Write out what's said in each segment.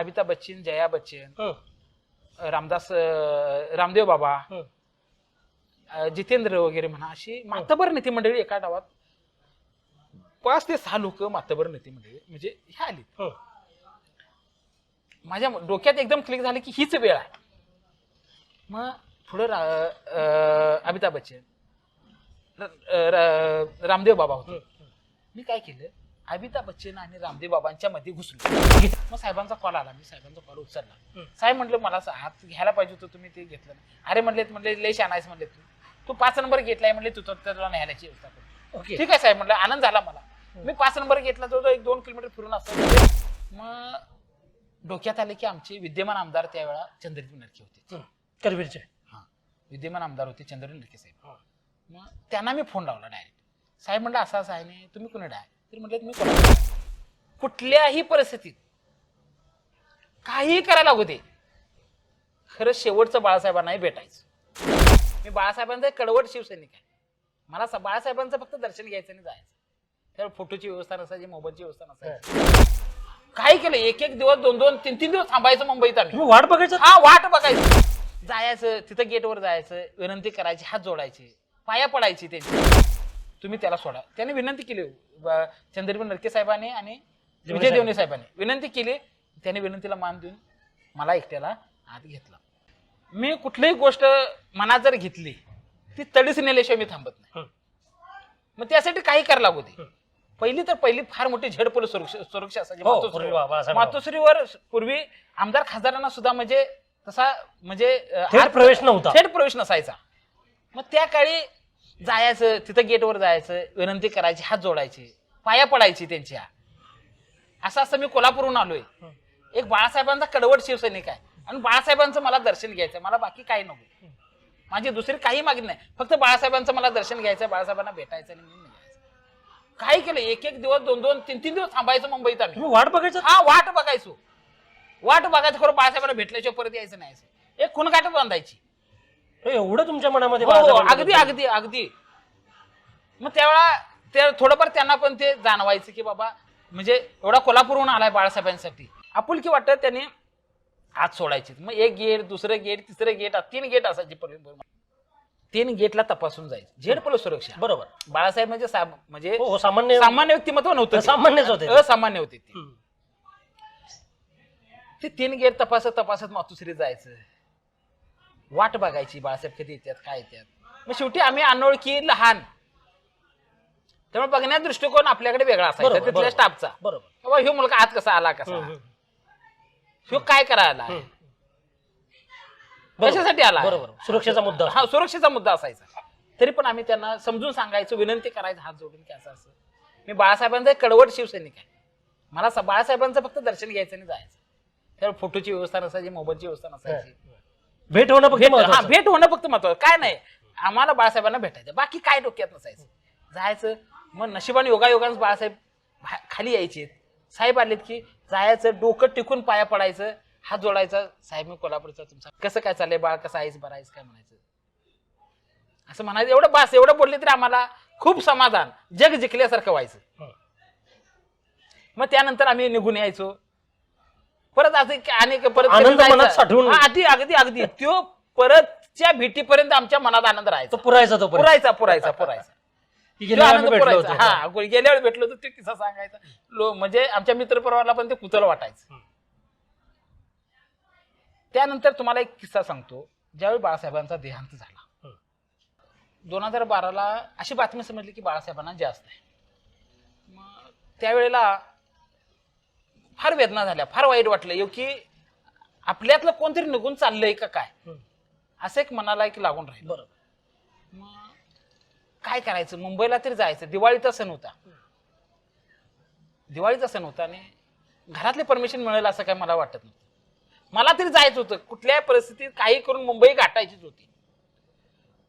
अमिताभ बच्चन, जया बच्चन, रामदेव बाबा, जितेंद्र वगैरे म्हणा, अशी मातबर नेते मंडळी एका डावात 5 ते 6 लोक मातबर नेते मंडळी म्हणजे हे आली. माझ्या डोक्यात एकदम क्लिक झालं की हीच वेळ आहे. मग पुढं अमिताभ बच्चन, रामदेव बाबा होते. मी काय केलं, अमिताभ बच्चन आणि रामदेव बाबांच्या मध्ये घुसलो. मग साहेबांचा कॉल आला, मी साहेबांचा कॉल उचलला. साहेब म्हटलं मला हात घ्यायला पाहिजे होतं, तुम्ही ते घेतलं नाही. अरे म्हणले लय शहाणा आहेस म्हणले, तू 5 नंबर घेतलाय म्हणले, तू तुला न्यायची व्यवस्था कर. ठीक आहे साहेब म्हटलं, आनंद झाला मला. मी 5 नंबर घेतला, तो 1-2 किलोमीटर फिरून असतो. मग डोक्यात आले की आमचे विद्यमान आमदार त्यावेळा चंद्रजीत नरके होते, करवीरचे. हा, विद्यमान आमदार होते चंद्रजीत नरके साहेब. मग त्यांना मी फोन लावला डायरेक्ट. साहेब म्हटलं असं आहे नाही, तुम्ही कुणी डाय? तर म्हटलं मी कोणा, कुठल्याही परिस्थितीत काही करायला लागू दे, खरं शेवटचं बाळासाहेबांनाही भेटायचं. मी बाळासाहेबांचा कडवट शिवसैनिक आहे. मला बाळासाहेबांचं फक्त दर्शन घ्यायचं आणि जायचं. त्यावेळी फोटोची व्यवस्था नसायची, मोबाईलची व्यवस्था नसायची. काय केलं, 1-1 दिवस, 2-2, 3-3 दिवस थांबायचं मुंबईत. आम्ही वाट बघायचं. हा, वाट बघायचं. जायचं तिथं गेटवर जायचं, विनंती करायची, हात जोडायचे, पाया पडायची त्यांची, तुम्ही त्याला सोडा. त्याने विनंती केली, चंद्रजीत नरके साहेबांनी आणि विजय देवणे साहेबांनी विनंती केली. त्याने विनंतीला मान देऊन मला एकट्याला आत घेतला. मी कुठलीही गोष्ट मनात जर घेतली ती तडीस नेल्याशिवाय मी थांबत नाही. मग त्यासाठी काही करायला लागू दे. पहिली फार मोठी झेड पोलीस सुरक्षा असायची मातोश्रीवर. पूर्वी आमदार खासदारांना सुद्धा म्हणजे तसा म्हणजे थेट प्रवेश नव्हता, थेट प्रवेश नसायचा. मग त्या काळी जायचं, तिथं गेटवर जायचं, विनंती करायची, हात जोडायचे, पाया पडायची त्यांच्या. असं मी कोल्हापूरहून आलोय. एक बाळासाहेबांचा कडवट शिवसैनिक आहे आणि बाळासाहेबांचं मला दर्शन घ्यायचं, मला बाकी काही नको, माझी दुसरी काही मागणी नाही, फक्त बाळासाहेबांचं मला दर्शन घ्यायचं, बाळासाहेबांना भेटायचं आणि मी निघायचं. काय केलं, 1-1 दिवस, 2-2, 3-3 दिवस थांबायचं मुंबईत. आम्ही वाट बघायचं. हा, वाट बघायचो. खरं बाळासाहेबांना भेटल्याशिवाय परत यायचं नाही. एक खुणगाठ बांधायची. एवढं तुमच्या मनामध्ये? अगदी. मग त्यावेळा थोडंफार त्यांना पण ते जाणवायचं की बाबा म्हणजे एवढा कोल्हापूरहून आलाय बाळासाहेबांसाठी, आपुलकी वाटत. त्यांनी हात सोडायचे. मग 1 गेट, दुसरं गेट, तिसरं गेट, 3 गेट असायचे. 3 गेटला तपासून जायचं. झेड पोलीस सुरक्षा. बरोबर. बाळासाहेब म्हणजे सामान्य व्यक्तिमत्व नव्हतं, सामान्यच होते, असामान्य होते ते. 3 गेट तपासत मातोश्री जायचं, वाट बघायची बाळासाहेब कधी येतात, काय येतात. मग शेवटी आम्ही अनोळखी, लहान, त्यामुळे बघण्याचा दृष्टिकोन आपल्याकडे वेगळा असायचा तिथल्या स्टाफचा. बरोबर. ह्यो मुलगा आत कसा आला, कसा ह्यो काय करायला, कशासाठी आला, बरोबर, सुरक्षेचा मुद्दा. हा, सुरक्षेचा मुद्दा असायचा. तरी पण आम्ही त्यांना समजून सांगायचो, विनंती करायचं हात जोडून की असं असं. मी बाळासाहेबांचा कडवट शिवसैनिक आहे, मला बाळासाहेबांचं फक्त दर्शन घ्यायचं आणि जायचं. त्यावेळी फोटोची व्यवस्था नसायची, मोबाईलची व्यवस्था नसायची. भेट होणं फक्त महत्वाचं. काय नाही, आम्हाला बाळासाहेबांना भेटायचं, बाकी काय डोक्यात नसायचं. जायचं. मग नशिबाने योगायोगाने बाळासाहेब खाली यायचे. साहेब आलेत की जायचं, डोकं टिकून पाया पडायचं, हात जोडायचा. साहेब मी कोल्हापूरचा, तुमचा कसं काय चाललंय बाळ, कसं आहेस, बरं आहेस, काय म्हणायचं, असं म्हणायचं. एवढं बोलले तरी आम्हाला खूप समाधान, जग जिंकल्यासारखं व्हायचं. मग त्यानंतर आम्ही निघून यायचो परत. अगदी तो परतच्या भेटीपर्यंत आमच्या मनात आनंद राहायचा. पुरायचा. गेल्या वेळी भेटलो तर ते किस्सा सांगायचा. म्हणजे आमच्या मित्र परिवाराला पण ते कुतल वाटायचं. त्यानंतर तुम्हाला एक किस्सा सांगतो. ज्यावेळी बाळासाहेबांचा देहांत झाला 2012ला, अशी बातमी समजली की बाळासाहेबांना जास्त आहे. मग त्यावेळेला फार वेदना झाल्या, फार वाईट वाटलं की आपल्यातलं कोणतरी निघून चाललंय का काय, असं एक मनाला एक लागून राहिलं. बरोबर. मग काय करायचं, मुंबईला तरी जायचं. दिवाळीचा सण होता आणि घरातले परमिशन मिळेल असं काय मला वाटत नव्हतं. मला तरी जायचं होतं, कुठल्याही परिस्थितीत काही करून मुंबई गाठायचीच होती.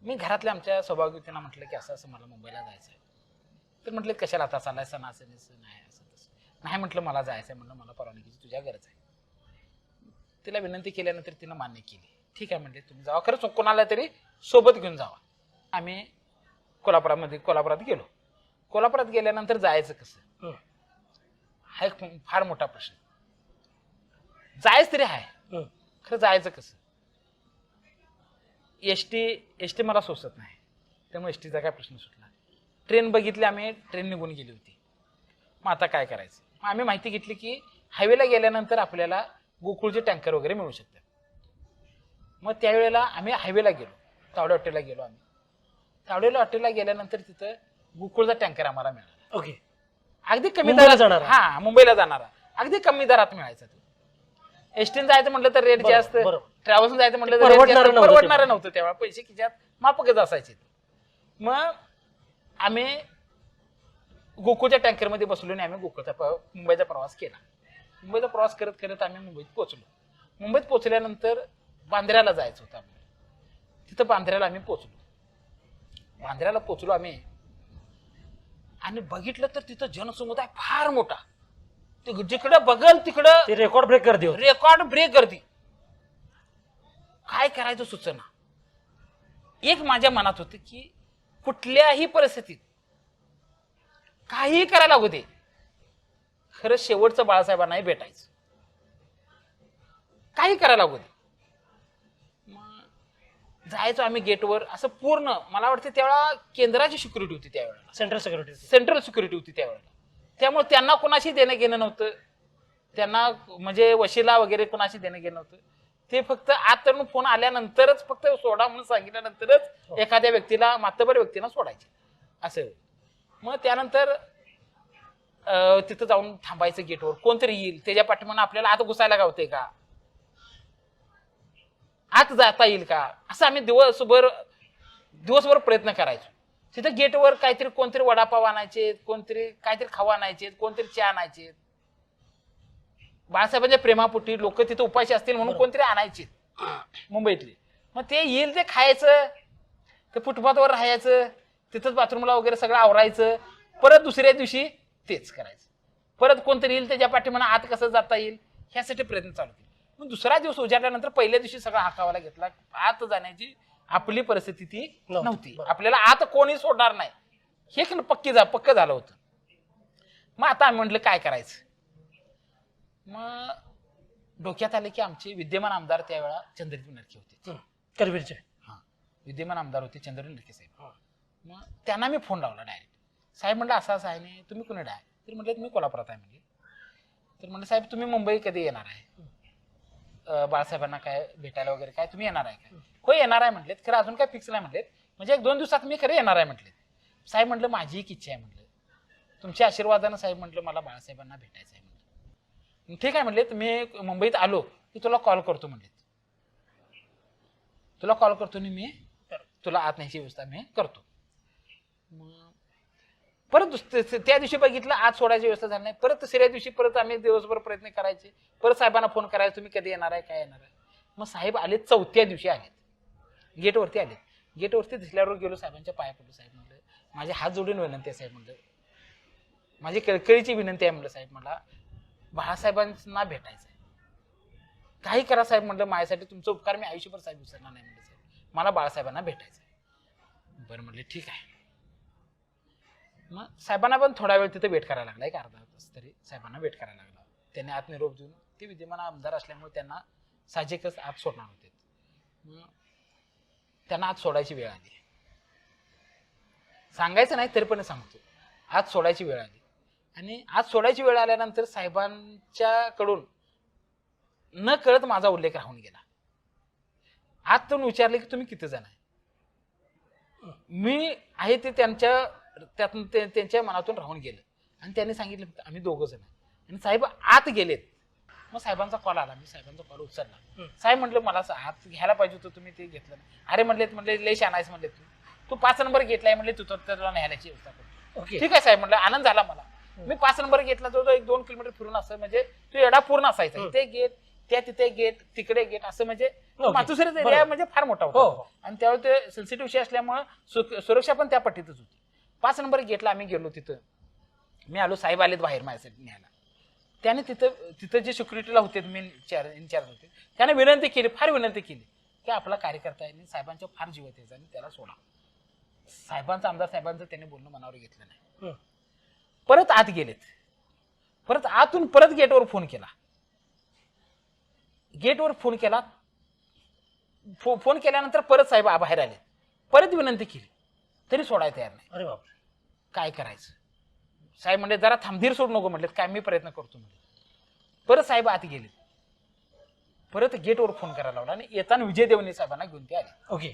मी घरातल्या आमच्या सौभाग्यवतींना म्हटलं की असं असं मला मुंबईला जायचं आहे. तर म्हटलं कशाला आता चाललाय, सण असं नाही, असं तसं नाही. म्हटलं मला जायचंय, म्हटलं मला परवानगीची तुझ्या गरज आहे. तिला विनंती केल्यानंतर तिनं मान्य केली. ठीक आहे म्हटले, तुम्ही जावा, खरं कोणाला तरी सोबत घेऊन जावा. आम्ही कोल्हापुरात गेलो. कोल्हापुरात गेल्यानंतर जायचं कसं, हा एक फार मोठा प्रश्न. जायच तरी आहे, हं. खरं जायचं कसं? एसटी मला सोसत नाही, त्यामुळे एसटीचा काय प्रश्न सुटला. ट्रेन बघितली आम्ही, ट्रेन निघून गेली होती. मग आता काय करायचं? मग आम्ही माहिती घेतली की हायवेला गेल्यानंतर आपल्याला गोकुळचे टँकर वगैरे मिळू शकतात. मग त्यावेळेला आम्ही हायवेला गेलो, तावडे हॉटेलला गेलो आम्ही. तावडेला हॉटेलला गेल्यानंतर तिथं गोकुळचा टँकर आम्हाला मिळाला. ओके. अगदी कमी मुंबईला दरात. जाणारा? हा, मुंबईला जाणारा अगदी कमी दरात मिळायचा तो. एसटीने जायचं म्हटलं तर रेट बरोबर, जास्त, बरोबर. ट्रॅव्हल्सने जायचं म्हटलं तर परवडणारं नव्हतं परवडणारं नव्हतं तेव्हा, पैसे खिशात मापकच असायचे. मग आम्ही गोकुळच्या टँकरमध्ये बसलो आणि आम्ही मुंबईचा प्रवास केला. मुंबईचा प्रवास करत करत आम्ही मुंबईत पोहोचलो. मुंबईत पोहोचल्यानंतर बांद्र्याला जायचं होतं आम्हाला. तिथं बांद्र्याला आम्ही पोहोचलो. बांद्र्याला पोहोचलो आम्ही आणि बघितलं तर तिथं जनसमुदाय फार मोठा. जिकडं बघल तिकडं ते रेकॉर्ड ब्रेक करते होते. रेकॉर्ड ब्रेक गर्दी. काय करायचं सुचना. एक माझ्या मनात होतं की कुठल्याही परिस्थितीत काही करायला लागू दे, खरं शेवटचं बाळासाहेबांनाही भेटायचं, काही करायला लागू दे. मग जायचो आम्ही गेटवर. असं पूर्ण मला वाटतं त्यावेळेला केंद्राची सिक्युरिटी होती, त्यावेळेला सेंट्रल सिक्युरिटी. सेंट्रल सिक्युरिटी होती त्यावेळेला. त्यामुळे त्यांना कोणाशी देणं घेणं नव्हतं, त्यांना म्हणजे वशिला वगैरे कोणाशी देणं घेणं नव्हतं. ते फक्त आतून फोन आल्यानंतरच, फक्त सोडा म्हणून सांगितल्यानंतरच एखाद्या व्यक्तीला, मातबर व्यक्तीला सोडायचे असं. मग त्यानंतर तिथं जाऊन थांबायचं गेटवर, कोणतरी येईल त्याच्या पाठीमागं आपल्याला आत घुसायला गावते का, आत जाता येईल का, असं आम्ही दिवसभर प्रयत्न करायचो. तिथं गेटवर काहीतरी कोणतरी वडापाव आणायचे, कोणतरी काहीतरी खावा आणायचे, कोणतरी चहा आणायचे. बाळासाहेबांच्या प्रेमापोटी लोक तिथं उपाशी असतील म्हणून कोणतरी आणायचे मुंबईतले. मग ते येईल ते खायचं, ते फुटपाथवर राहायचं, तिथंच बाथरूमला वगैरे सगळं आवरायचं. परत दुसऱ्या दिवशी तेच करायचं. परत कोणतरी येईल त्याच्या पाठीमागं आत कसं जाता येईल ह्यासाठी प्रयत्न चालू केले. मग दुसरा दिवस उजाडल्यानंतर पहिल्या दिवशी सगळा हाकावाला घेतला. आत जाण्याची आपली परिस्थिती ती नव्हती. आपल्याला आत कोणी सोडणार नाही हे पक्क झालं होतं. मग आता आम्ही म्हटलं काय करायचं. मग डोक्यात आले की आमचे विद्यमान आमदार त्यावेळा चंद्रजीत नरके होते, करवीरचे. हा, विद्यमान आमदार होते चंद्रजीत नरके साहेब. मग त्यांना मी फोन लावला डायरेक्ट. साहेब म्हटलं असं असं आहे नाही, तुम्ही कुणीकडे आहे? तर म्हटलं मी कोल्हापुरात आहे म्हणजे. तर म्हटलं साहेब तुम्ही मुंबई कधी येणार आहे, बाळासाहेबांना काय भेटायला वगैरे काय तुम्ही येणार आहे काय? हो येणार आहे म्हटलेत, खरं अजून काय फिक्स नाही म्हटलेत, म्हणजे 1-2 दिवसात मी खरं येणार आहे म्हटलेत. साहेब म्हटलं माझी एक इच्छा आहे म्हटलं, तुमच्या आशीर्वादानं साहेब म्हटलं मला बाळासाहेबांना भेटायचं आहे म्हटलं. ठीक आहे म्हटलेत, मी मुंबईत आलो की तुला कॉल करतो म्हटलेत, तुला कॉल करतो आणि मी तुला आत न्यायची व्यवस्था मी करतो. परत त्या दिवशी बघितलं आत सोडायची व्यवस्था झाली नाही. परत तिसऱ्या दिवशी परत आम्ही दिवसभर प्रयत्न करायचे, परत साहेबांना फोन करायचा तुम्ही कधी येणार आहे काय येणार आहे. मग साहेब आले, चौथ्या दिवशी आलेत, गेटवरती आले. गेटवरती दिसल्यावर गेलो, साहेबांच्या पाया पडलो. साहेब म्हटलं माझे हात जोडून विनंती आहे साहेब, म्हटलं माझी कळकळीची विनंती आहे म्हटलं साहेब, मला बाळासाहेबांना भेटायचं आहे, काही करा साहेब म्हटलं माझ्यासाठी, तुमचा उपकार मी आयुष्यभर साहेब विसरणार नाही म्हटलं साहेब, मला बाळासाहेबांना भेटायचं आहे. बरं म्हटले ठीक आहे. मग साहेबांना पण थोडा वेळ तिथे वेट करायला लागला, एक अर्धा तास तरी साहेबांना वेट करायला लागला. त्यांनी आत निरोप देऊन, ते विद्यमान आमदार असल्यामुळे त्यांना साहजिकच आत सोडणार होते. मग त्यांना आत सोडायची वेळ आली, सांगायचं नाही तरी पण सांगतो, आत सोडायची वेळ आली. आणि आत सोडायची वेळ आल्यानंतर साहेबांच्याकडून न कळत माझा उल्लेख राहून गेला. आत तुम्ही विचारले की तुम्ही किती जण आहे, मी आहे ते त्यांच्या मनातून राहून गेलं. आणि त्यांनी सांगितलं आम्ही 2 जण आहे. आणि साहेब आत गेलेत. मग साहेबांचा कॉल आला, मी साहेबांचा कॉल उचलला. साहेब म्हटलं मला आत घ्यायला पाहिजे होतं, तुम्ही ते घेतलं नाही. अरे म्हटले लय शानायस म्हटले, तू 5 नंबर घेतलाय म्हटले, तू त्याला न्यायची व्यवस्था करतो. ठीक आहे साहेब म्हटलं, आनंद झाला मला. मी 5 नंबर घेतला, जो 1-2 किलोमीटर फिरून असं म्हणजे तो एवढा पूर्ण असायचा, इथे गेट तिथे गेट तिकडे गेट असं, म्हणजे मातुसरीचा एरिया म्हणजे फार मोठा होता. आणि त्यावेळी ते सेन्सिटिव्ह विषय असल्यामुळे सुरक्षा पण त्या पट्टीतच होती. 5 नंबर गेटला आम्ही गेलो, तिथं मी आलो, साहेब आलेत बाहेर माझ्यासाठी न्यायला. त्याने तिथं जे सिक्युरिटीला होते, मेन इन्चार्ज होते, त्याने विनंती केली, फार विनंती केली की आपला कार्यकर्ता आहे, साहेबांच्या फार जीव येते आणि त्याला सोडा. साहेबांचं, आमदार साहेबांचं त्यांनी बोलणं मनावर घेतलं नाही. परत आत गेलेत, परत आतून परत गेटवर फोन केला. गेटवर फोन केला. फोन केल्यानंतर परत साहेब बाहेर आले, परत विनंती केली तरी सोडायला तयार नाही. अरे बाप. काय करायचं? साहेब म्हणले जरा थांबधीर सोड नको म्हटले. काय मी प्रयत्न करतो म्हटले. परत साहेब आत गेले, परत गेटवर फोन करायला लावला आणि येताना विजय देवणे साहेबांना घेऊन ते आले. ओके.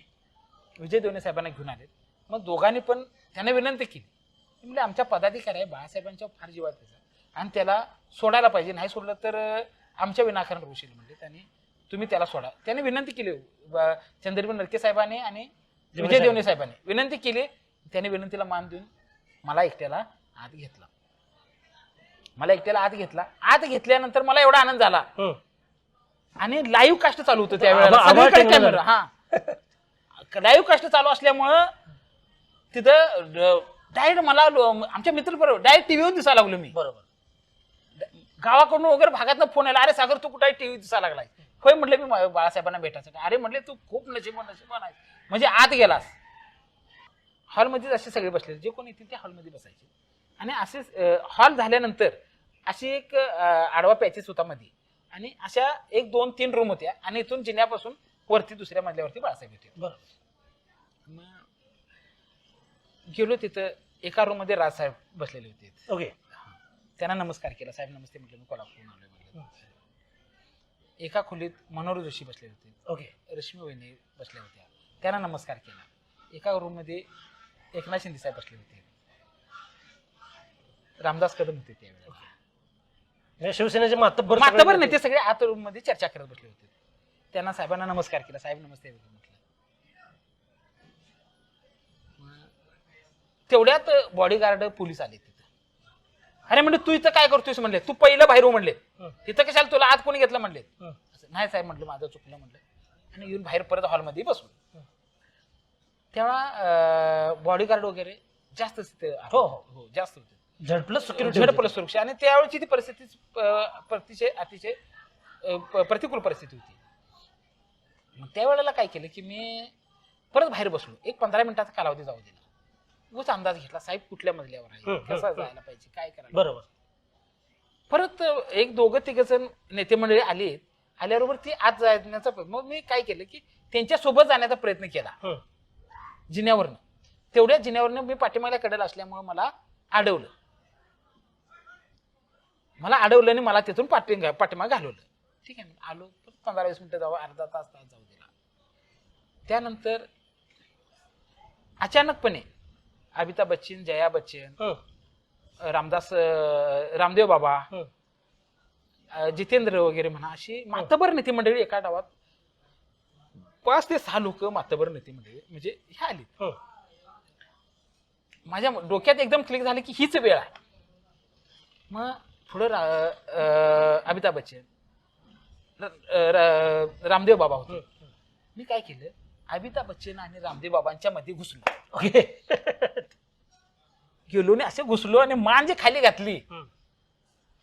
विजय देवणे साहेबांना घेऊन आले. मग दोघांनी पण त्याने विनंती केली, म्हणजे आमच्या पदाधिकारी आहे बाळासाहेबांच्या फार जीवात त्याचा आणि त्याला सोडायला पाहिजे, नाही सोडलं तर आमच्या विनाकारण होशील म्हणजे त्यांनी तुम्ही त्याला सोडा. त्याने विनंती केली चंद्रबीर नरके साहेबांनी आणि विजय देवणे साहेबांनी विनंती केली. त्याने विनंतीला मान देऊन मला एकट्याला आत घेतला. आत घेतल्यानंतर मला एवढा आनंद झाला आणि लाईव्ह कास्ट चालू होतं त्यावेळेला सगळीकडे कॅमेरा. हा, लाईव्ह कास्ट चालू असल्यामुळं तिथं डायरेक्ट मला आमच्या मित्र बरोबर डायरेक्ट टीव्हीवर दिसायला लागलो मी. बरोबर. गावाकडून वगैरे भागातनं फोन आला, अरे सागर तू कुठे टीव्ही दिसायला लागलाय? होय म्हटलं मी बाळासाहेबांना भेटायचं. अरे म्हटले तू खूप नशिबान आहे, म्हणजे आत गेलास. हॉलमध्ये असे सगळे बसले, जे कोणी येतील ते हॉलमध्ये बसायचे आणि असे हॉल झाल्यानंतर अशी एक आडवा पॅचेस होता मध्ये आणि अशा 1 2 3 रूम होत्या आणि इथून जिन्यापासून वरती दुसऱ्या मजल्यावरती बाळासाहेब होते. बरोबर. मग गेलो तिथं, एका रूम मध्ये राजसाहेब बसलेले होते. ओके. त्यांना नमस्कार केला. साहेब नमस्ते म्हटलं, मी कोल्हापूरून आलोय म्हटलं. एका खोलीत मनोहर जोशी बसले होते. ओके. रश्मी वहिनी बसल्या होत्या, त्यांना नमस्कार केला. एका रूम मध्ये एकनाथ शिंदे साहेब बसले होते, रामदास कदम होते त्यावेळेला. शिवसेनेचे मातब्बर नेते सगळे आत रूम मध्ये चर्चा करत बसले होते. त्यांना साहेबांना नमस्कार केला. साहेब नमस्ते म्हटलं. तेवढ्यात बॉडीगार्ड पोलीस आले तिथं. अरे म्हणले तू इथं काय करतोयस म्हणले, तू पहिलं बाहेर हो म्हणले, तिथं कशाला तुला आत कोणी घेतलं म्हणले. नाही साहेब म्हटलं माझं चुकलं म्हटलं आणि येऊन बाहेर परत हॉलमध्ये बसलो. तेव्हा बॉडीगार्ड वगैरे जास्त तिथे हो जास्त होते. झड प्लस सुरक्षा आणि त्यावेळेची ती परिस्थिती अतिशय प्रतिकूल परिस्थिती होती. मग त्यावेळेला काय केलं की मी परत बाहेर बसलो. एक 15 मिनिटाचा कालावधी जाऊ दिला. उगाच अंदाज घेतला साहेब कुठल्या मजल्यावर आहे, कसा जायला पाहिजे, काय करायला. बरोबर. परत 1 2 3 जण नेते मंडळी आले. आल्याबरोबर ती आत जाण्याचा मग मी काय केलं की त्यांच्या सोबत जाण्याचा प्रयत्न केला जिन्यावरनं. तेवढ्या जिन्यावरनं मी पाठीमागल्या कडेला असल्यामुळे मला अडवलं आणि मला तिथून पाठीमाग घालवलं. ठीक आहे, आलो 15-20 मिनिटं जाऊ, अर्धा तास जाऊ दिला. त्यानंतर अचानकपणे अमिताभ बच्चन, जया बच्चन, रामदेव बाबा, जितेंद्र वगैरे म्हणा अशी मातबर नेते मंडळी एका डावात 5 ते 6 लोक मातबर नेते मंडळी म्हणजे हे आली. माझ्या डोक्यात एकदम क्लिक झालं की हीच वेळ आहे. मग पुढं अमिताभ बच्चन, रामदेव बाबा होते. मी काय केलं, अमिताभ बच्चन आणि रामदेव बाबांच्या मध्ये घुसलो. गेलो आणि असे घुसलो आणि मान जे खाली घातली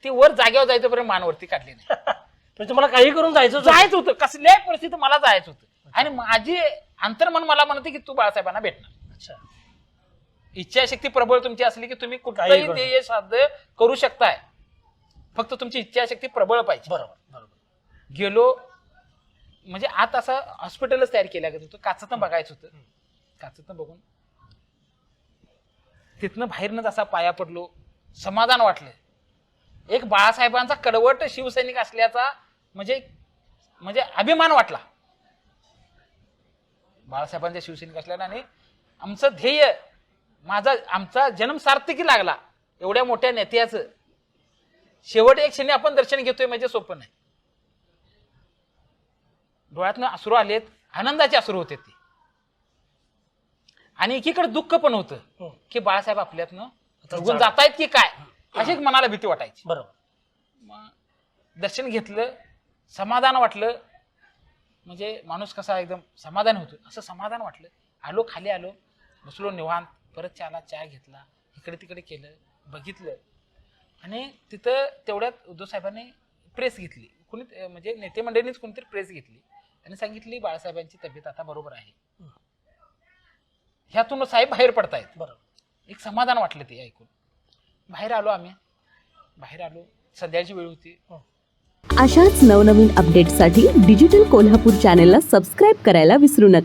ती वर जागेवर जायचं मान वरती काढली नाही. तुम्हाला काही करून जायचं होतं, कसल्याही परिस्थितीत मला जायचं होतं आणि माझी अंतर्मन मला म्हणते की तू बाळासाहेबांना भेटणार. अच्छा. इच्छाशक्ती प्रबळ तुमची असली की तुम्ही कुठलाही ध्येय साध्य करू शकताय, फक्त तुमची इच्छाशक्ती प्रबळ पाहिजे. बरोबर. गेलो म्हणजे आत असं हॉस्पिटलच तयार केलं होतं, काचतनं बघायचं होतं. काचतनं बघून तिथनं बाहेरनच असा पाया पडलो, समाधान वाटलं. एक बाळासाहेबांचा कडवट शिवसैनिक असल्याचा म्हणजे अभिमान वाटला बाळासाहेबांच्या शिवसैनिक असल्याने. आणि आमचं ध्येय आमचा जन्म सार्थकी लागला एवढ्या मोठ्या नेत्याचं. शेवट एक क्षणी आपण दर्शन घेतोय म्हणजे सोपं नाही. डोळ्यातनं अश्रू आलेत, आनंदाचे अश्रू होते ते. आणि एकीकडे दुःख पण होतं की बाळासाहेब आपल्यातनं निघून जातायत की काय अशी मनाला भीती वाटायची. बरोबर. मग दर्शन घेतलं, समाधान वाटलं. म्हणजे माणूस कसा एकदम समाधान होतो असं समाधान वाटलं. आलो, खाली आलो, बसलो निवांत. परत चहा घेतला, इकडे तिकडे केलं, बघितलं. आणि तिथं तेवढ्यात उद्धव साहेबांनी प्रेस घेतली. कुणी म्हणजे नेते मंडळींनीच कोणतरी प्रेस घेतली आणि सांगितली बाळासाहेबांची तब्येत आता बरोबर आहे. ह्यातून साहेब बाहेर पडतायत. बरोबर. एक समाधान वाटलं ते ऐकून. बाहेर आलो, संध्याची वेळ होती. अशाच नवनवीन अपडेट्ससाठी डिजिटल कोल्हापूर चॅनेलला सबस्क्राईब करायला विसरू नका.